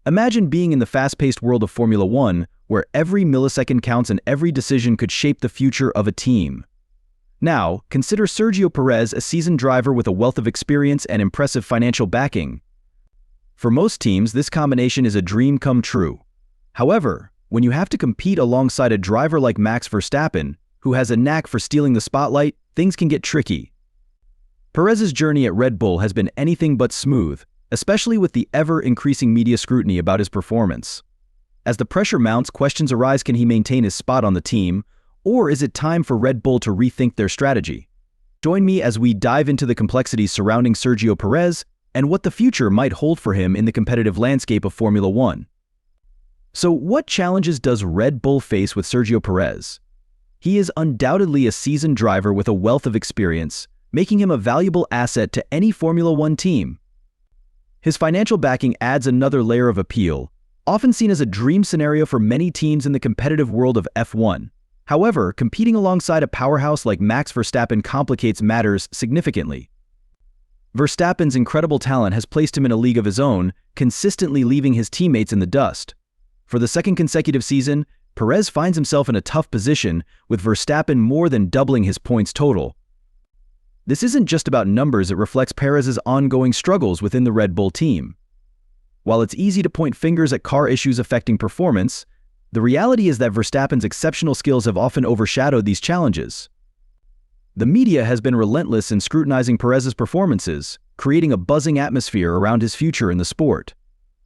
Imagine being in the fast-paced world of Formula One, where every millisecond counts and every decision could shape the future of a team. Now, consider Sergio Perez, a seasoned driver with a wealth of experience and impressive financial backing. For most teams, this combination is a dream come true. However, when you have to compete alongside a driver like Max Verstappen, who has a knack for stealing the spotlight, things can get tricky. Perez's journey at Red Bull has been anything but smooth, especially with the ever-increasing media scrutiny about his performance. As the pressure mounts, questions arise: can he maintain his spot on the team, or is it time for Red Bull to rethink their strategy? Join me as we dive into the complexities surrounding Sergio Perez and what the future might hold for him in the competitive landscape of Formula One. So, what challenges does Red Bull face with Sergio Perez? He is undoubtedly a seasoned driver with a wealth of experience, making him a valuable asset to any Formula One team. His financial backing adds another layer of appeal, often seen as a dream scenario for many teams in the competitive world of F1. However, competing alongside a powerhouse like Max Verstappen complicates matters significantly. Verstappen's incredible talent has placed him in a league of his own, consistently leaving his teammates in the dust. For the second consecutive season, Perez finds himself in a tough position, with Verstappen more than doubling his points total. This isn't just about numbers, it reflects Perez's ongoing struggles within the Red Bull team. While it's easy to point fingers at car issues affecting performance, the reality is that Verstappen's exceptional skills have often overshadowed these challenges. The media has been relentless in scrutinizing Perez's performances, creating a buzzing atmosphere around his future in the sport.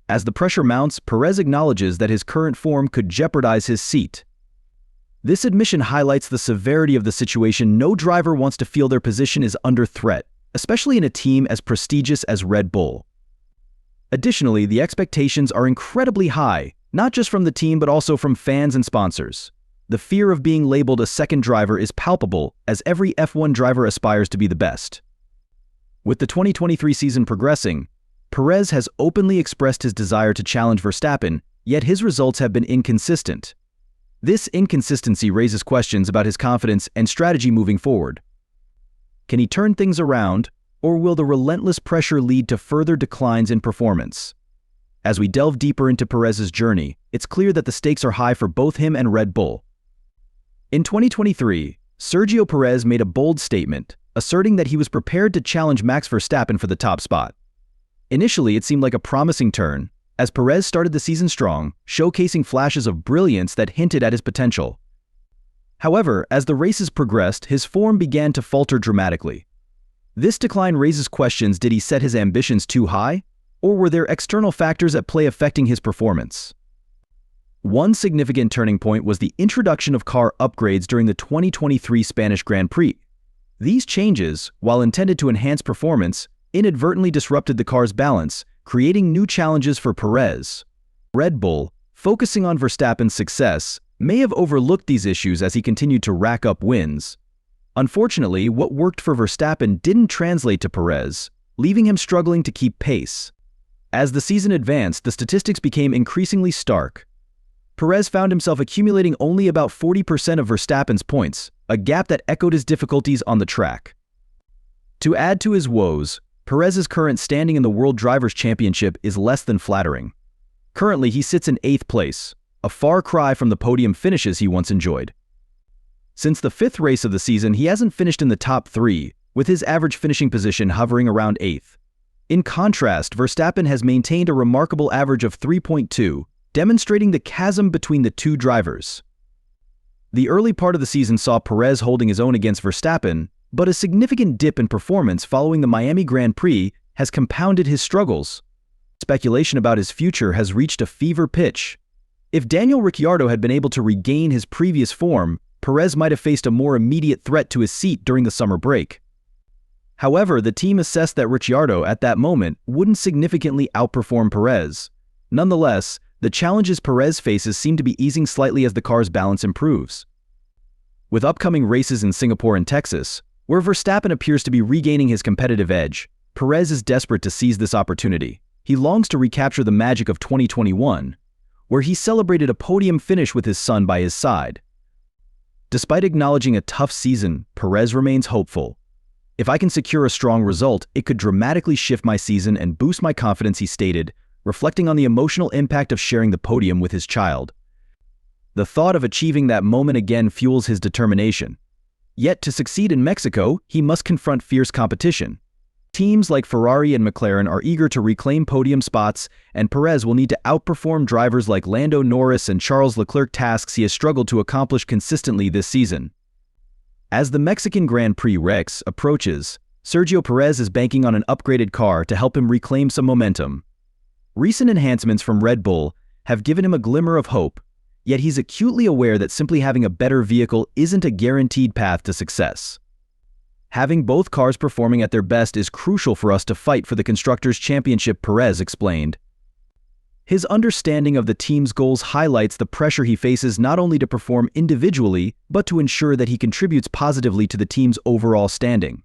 As the pressure mounts, Perez acknowledges that his current form could jeopardize his seat. This admission highlights the severity of the situation. No driver wants to feel their position is under threat, especially in a team as prestigious as Red Bull. Additionally, the expectations are incredibly high, not just from the team but also from fans and sponsors. The fear of being labeled a second driver is palpable, as every F1 driver aspires to be the best. With the 2023 season progressing, Perez has openly expressed his desire to challenge Verstappen, yet his results have been inconsistent. This inconsistency raises questions about his confidence and strategy moving forward. Can he turn things around, or will the relentless pressure lead to further declines in performance? As we delve deeper into Perez's journey, it's clear that the stakes are high for both him and Red Bull. In 2023, Sergio Perez made a bold statement, asserting that he was prepared to challenge Max Verstappen for the top spot. Initially, it seemed like a promising turn, as Perez started the season strong, showcasing flashes of brilliance that hinted at his potential. However, as the races progressed, his form began to falter dramatically. This decline raises questions: did he set his ambitions too high, or were there external factors at play affecting his performance? One significant turning point was the introduction of car upgrades during the 2023 Spanish Grand Prix. These changes, while intended to enhance performance, inadvertently disrupted the car's balance, creating new challenges for Perez. Red Bull, focusing on Verstappen's success, may have overlooked these issues as he continued to rack up wins. Unfortunately, what worked for Verstappen didn't translate to Perez, leaving him struggling to keep pace. As the season advanced, the statistics became increasingly stark. Perez found himself accumulating only about 40% of Verstappen's points, a gap that echoed his difficulties on the track. To add to his woes, Perez's current standing in the World Drivers' Championship is less than flattering. Currently, he sits in 8th place, a far cry from the podium finishes he once enjoyed. Since the 5th race of the season, he hasn't finished in the top 3, with his average finishing position hovering around 8th. In contrast, Verstappen has maintained a remarkable average of 3.2, demonstrating the chasm between the two drivers. The early part of the season saw Perez holding his own against Verstappen, but a significant dip in performance following the Miami Grand Prix has compounded his struggles. Speculation about his future has reached a fever pitch. If Daniel Ricciardo had been able to regain his previous form, Perez might have faced a more immediate threat to his seat during the summer break. However, the team assessed that Ricciardo at that moment wouldn't significantly outperform Perez. Nonetheless, the challenges Perez faces seem to be easing slightly as the car's balance improves. With upcoming races in Singapore and Texas, where Verstappen appears to be regaining his competitive edge, Perez is desperate to seize this opportunity. He longs to recapture the magic of 2021, where he celebrated a podium finish with his son by his side. Despite acknowledging a tough season, Perez remains hopeful. "If I can secure a strong result, it could dramatically shift my season and boost my confidence," he stated, reflecting on the emotional impact of sharing the podium with his child. The thought of achieving that moment again fuels his determination. Yet to succeed in Mexico, he must confront fierce competition. Teams like Ferrari and McLaren are eager to reclaim podium spots, and Perez will need to outperform drivers like Lando Norris and Charles Leclerc, tasks he has struggled to accomplish consistently this season. As the Mexican Grand Prix Rex approaches, Sergio Perez is banking on an upgraded car to help him reclaim some momentum. Recent enhancements from Red Bull have given him a glimmer of hope, yet he's acutely aware that simply having a better vehicle isn't a guaranteed path to success. Having both cars performing at their best is crucial for us to fight for the Constructors' Championship, Perez explained. His understanding of the team's goals highlights the pressure he faces not only to perform individually, but to ensure that he contributes positively to the team's overall standing.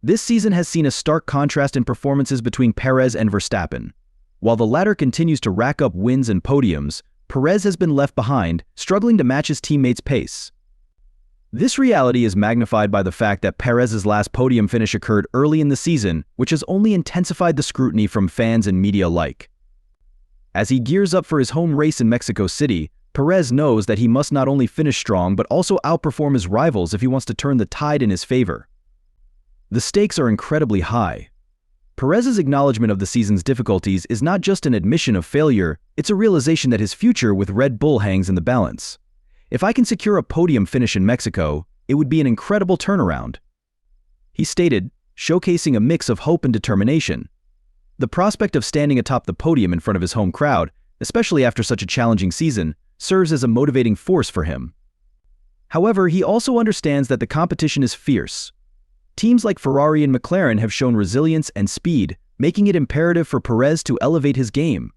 This season has seen a stark contrast in performances between Perez and Verstappen. While the latter continues to rack up wins and podiums, Perez has been left behind, struggling to match his teammates' pace. This reality is magnified by the fact that Perez's last podium finish occurred early in the season, which has only intensified the scrutiny from fans and media alike. As he gears up for his home race in Mexico City, Perez knows that he must not only finish strong but also outperform his rivals if he wants to turn the tide in his favor. The stakes are incredibly high. Perez's acknowledgement of the season's difficulties is not just an admission of failure, it's a realization that his future with Red Bull hangs in the balance. If I can secure a podium finish in Mexico, it would be an incredible turnaround, he stated, showcasing a mix of hope and determination. The prospect of standing atop the podium in front of his home crowd, especially after such a challenging season, serves as a motivating force for him. However, he also understands that the competition is fierce. Teams like Ferrari and McLaren have shown resilience and speed, making it imperative for Perez to elevate his game.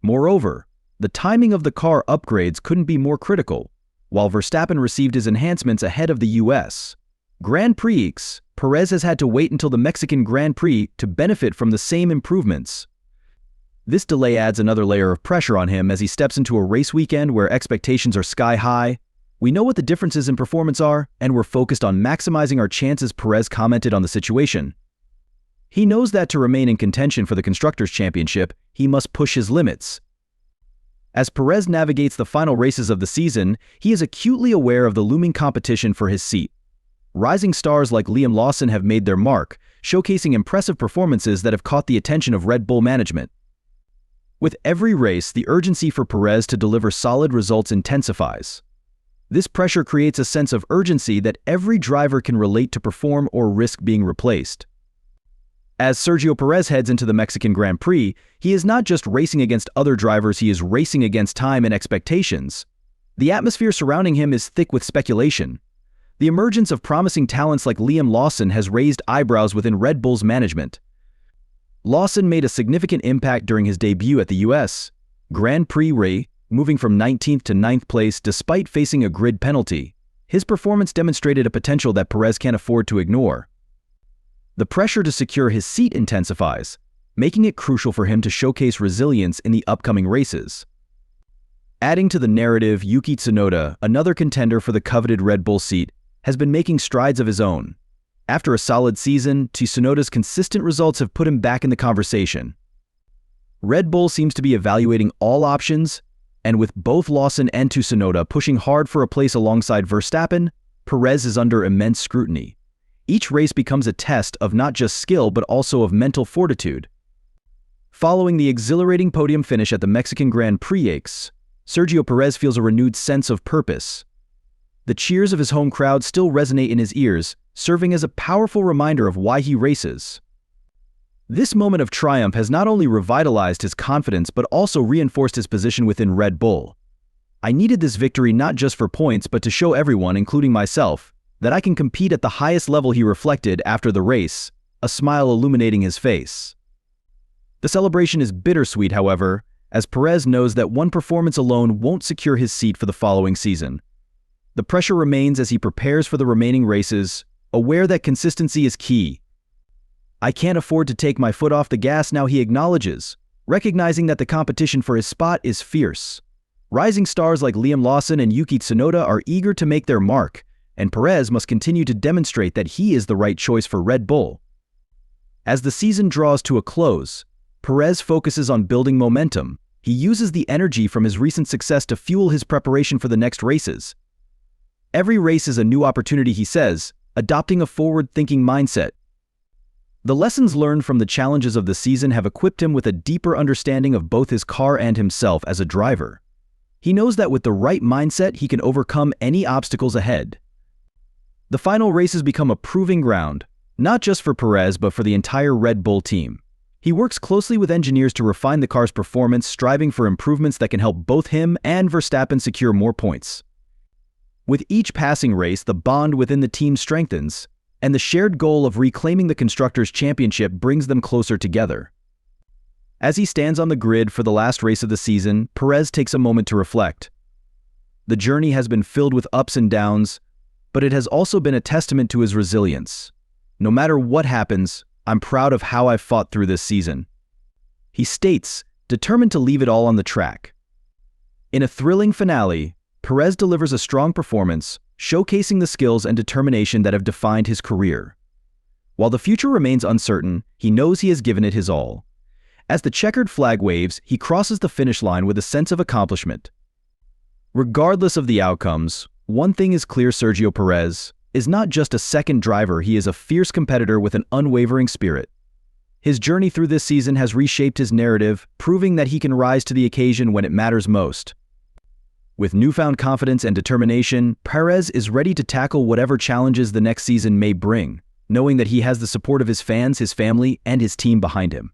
Moreover, the timing of the car upgrades couldn't be more critical. While Verstappen received his enhancements ahead of the U.S. Grand Prix, Perez has had to wait until the Mexican Grand Prix to benefit from the same improvements. This delay adds another layer of pressure on him as he steps into a race weekend where expectations are sky high. We know what the differences in performance are, and we're focused on maximizing our chances, Perez commented on the situation. He knows that to remain in contention for the Constructors' Championship, he must push his limits. As Perez navigates the final races of the season, he is acutely aware of the looming competition for his seat. Rising stars like Liam Lawson have made their mark, showcasing impressive performances that have caught the attention of Red Bull management. With every race, the urgency for Perez to deliver solid results intensifies. This pressure creates a sense of urgency that every driver can relate to perform or risk being replaced. As Sergio Perez heads into the Mexican Grand Prix, he is not just racing against other drivers, he is racing against time and expectations. The atmosphere surrounding him is thick with speculation. The emergence of promising talents like Liam Lawson has raised eyebrows within Red Bull's management. Lawson made a significant impact during his debut at the U.S. Grand Prix, moving from 19th to 9th place despite facing a grid penalty. His performance demonstrated a potential that Perez can't afford to ignore. The pressure to secure his seat intensifies, making it crucial for him to showcase resilience in the upcoming races. Adding to the narrative, Yuki Tsunoda, another contender for the coveted Red Bull seat, has been making strides of his own. After a solid season, Tsunoda's consistent results have put him back in the conversation. Red Bull seems to be evaluating all options, and with both Lawson and Tsunoda pushing hard for a place alongside Verstappen, Perez is under immense scrutiny. Each race becomes a test of not just skill but also of mental fortitude. Following the exhilarating podium finish at the Mexican Grand Prix, Sergio Perez feels a renewed sense of purpose. The cheers of his home crowd still resonate in his ears, serving as a powerful reminder of why he races. This moment of triumph has not only revitalized his confidence but also reinforced his position within Red Bull. I needed this victory not just for points but to show everyone, including myself, that I can compete at the highest level, he reflected after the race, a smile illuminating his face. The celebration is bittersweet, however, as Perez knows that one performance alone won't secure his seat for the following season. The pressure remains as he prepares for the remaining races, aware that consistency is key. I can't afford to take my foot off the gas now, he acknowledges, recognizing that the competition for his spot is fierce. Rising stars like Liam Lawson and Yuki Tsunoda are eager to make their mark, and Perez must continue to demonstrate that he is the right choice for Red Bull. As the season draws to a close, Perez focuses on building momentum. He uses the energy from his recent success to fuel his preparation for the next races. Every race is a new opportunity, he says, adopting a forward-thinking mindset. The lessons learned from the challenges of the season have equipped him with a deeper understanding of both his car and himself as a driver. He knows that with the right mindset, he can overcome any obstacles ahead. The final races become a proving ground, not just for Perez but for the entire Red Bull team. He works closely with engineers to refine the car's performance, striving for improvements that can help both him and Verstappen secure more points. With each passing race, the bond within the team strengthens, and the shared goal of reclaiming the Constructors' Championship brings them closer together. As he stands on the grid for the last race of the season, Perez takes a moment to reflect. The journey has been filled with ups and downs, but it has also been a testament to his resilience. No matter what happens, I'm proud of how I've fought through this season. He states, determined to leave it all on the track. In a thrilling finale, Perez delivers a strong performance, showcasing the skills and determination that have defined his career. While the future remains uncertain, he knows he has given it his all. As the checkered flag waves, he crosses the finish line with a sense of accomplishment. Regardless of the outcomes, one thing is clear: Sergio Perez is not just a second driver, he is a fierce competitor with an unwavering spirit. His journey through this season has reshaped his narrative, proving that he can rise to the occasion when it matters most. With newfound confidence and determination, Perez is ready to tackle whatever challenges the next season may bring, knowing that he has the support of his fans, his family, and his team behind him.